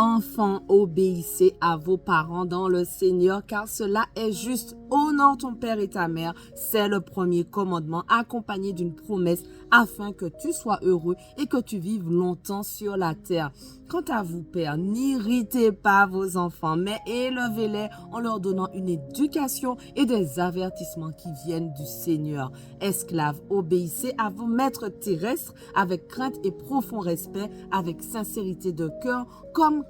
Enfants, obéissez à vos parents dans le Seigneur, car cela est juste. Honore ton père et ta mère. C'est le premier commandement accompagné d'une promesse afin que tu sois heureux et que tu vives longtemps sur la terre. Quant à vous, pères, n'irritez pas vos enfants, mais élevez-les en leur donnant une éducation et des avertissements qui viennent du Seigneur. Esclaves, obéissez à vos maîtres terrestres avec crainte et profond respect, avec sincérité de cœur, comme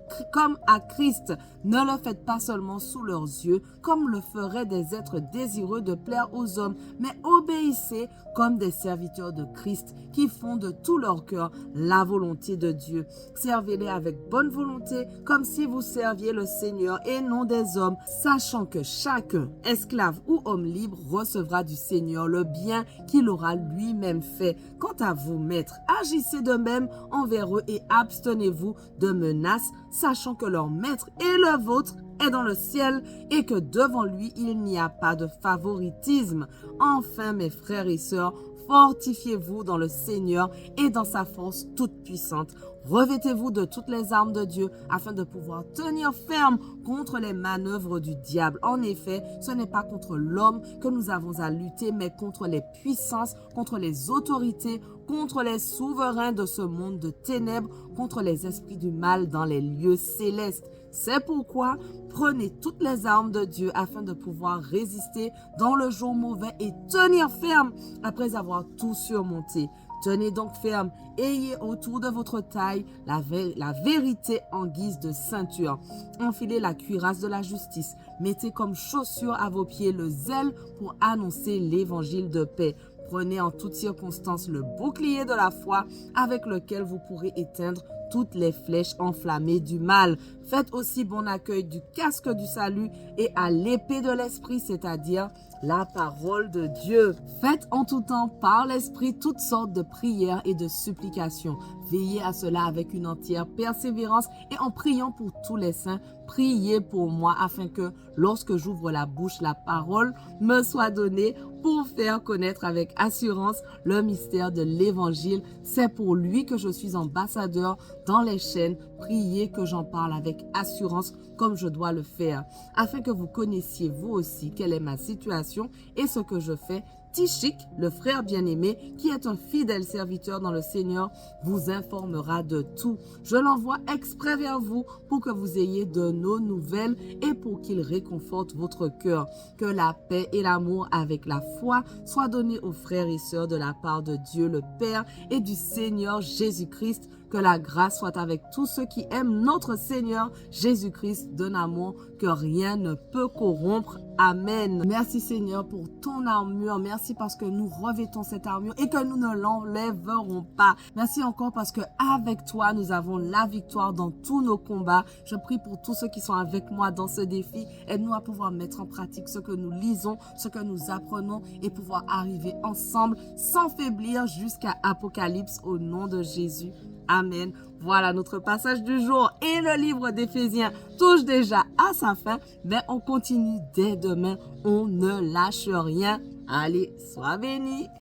à Christ. Ne le faites pas seulement sous leurs yeux, comme le feraient des êtres désireux de plaire aux hommes, mais obéissez comme des serviteurs de Christ qui font de tout leur cœur la volonté de Dieu. Servez-les avec bonne volonté, comme si vous serviez le Seigneur et non des hommes, sachant que chacun, esclave ou homme libre, recevra du Seigneur le bien qu'il aura lui-même fait. Quant à vous, maîtres, agissez de même envers eux et abstenez-vous de menaces, sachant que leur maître et le vôtre est dans le ciel et que devant lui, il n'y a pas de favoritisme. Enfin, mes frères et sœurs, fortifiez-vous dans le Seigneur et dans sa force toute puissante. Revêtez-vous de toutes les armes de Dieu afin de pouvoir tenir ferme contre les manœuvres du diable. En effet, ce n'est pas contre l'homme que nous avons à lutter, mais contre les puissances, contre les autorités, contre les souverains de ce monde de ténèbres, contre les esprits du mal dans les lieux célestes. C'est pourquoi prenez toutes les armes de Dieu afin de pouvoir résister dans le jour mauvais et tenir ferme après avoir tout surmonté. Tenez donc ferme, ayez autour de votre taille la vérité en guise de ceinture. Enfilez la cuirasse de la justice, mettez comme chaussure à vos pieds le zèle pour annoncer l'évangile de paix. Prenez en toutes circonstances le bouclier de la foi avec lequel vous pourrez éteindre toutes les flèches enflammées du mal. Faites aussi bon accueil du casque du salut et à l'épée de l'esprit, c'est-à-dire la parole de Dieu. Faites en tout temps par l'esprit toutes sortes de prières et de supplications. Veillez à cela avec une entière persévérance et en priant pour tous les saints. Priez pour moi afin que lorsque j'ouvre la bouche, la parole me soit donnée pour faire connaître avec assurance le mystère de l'évangile. C'est pour lui que je suis ambassadeur dans les chaînes. Priez que j'en parle avec assurance comme je dois le faire, afin que vous connaissiez vous aussi quelle est ma situation et ce que je fais. Tychik, le frère bien-aimé, qui est un fidèle serviteur dans le Seigneur, vous informera de tout. Je l'envoie exprès vers vous pour que vous ayez de nos nouvelles et pour qu'il réconforte votre cœur. Que la paix et l'amour avec la foi soient donnés aux frères et sœurs de la part de Dieu le Père et du Seigneur Jésus-Christ. Que la grâce soit avec tous ceux qui aiment notre Seigneur Jésus-Christ d'un amour que rien ne peut corrompre. Amen. Merci Seigneur pour ton armure. Merci parce que nous revêtons cette armure et que nous ne l'enlèverons pas. Merci encore parce que avec toi, nous avons la victoire dans tous nos combats. Je prie pour tous ceux qui sont avec moi dans ce défi. Aide-nous à pouvoir mettre en pratique ce que nous lisons, ce que nous apprenons et pouvoir arriver ensemble sans faiblir jusqu'à Apocalypse au nom de Jésus. Amen. Voilà notre passage du jour et le livre d'Éphésiens touche déjà à sa fin, mais on continue dès demain. On ne lâche rien. Allez, sois bénis.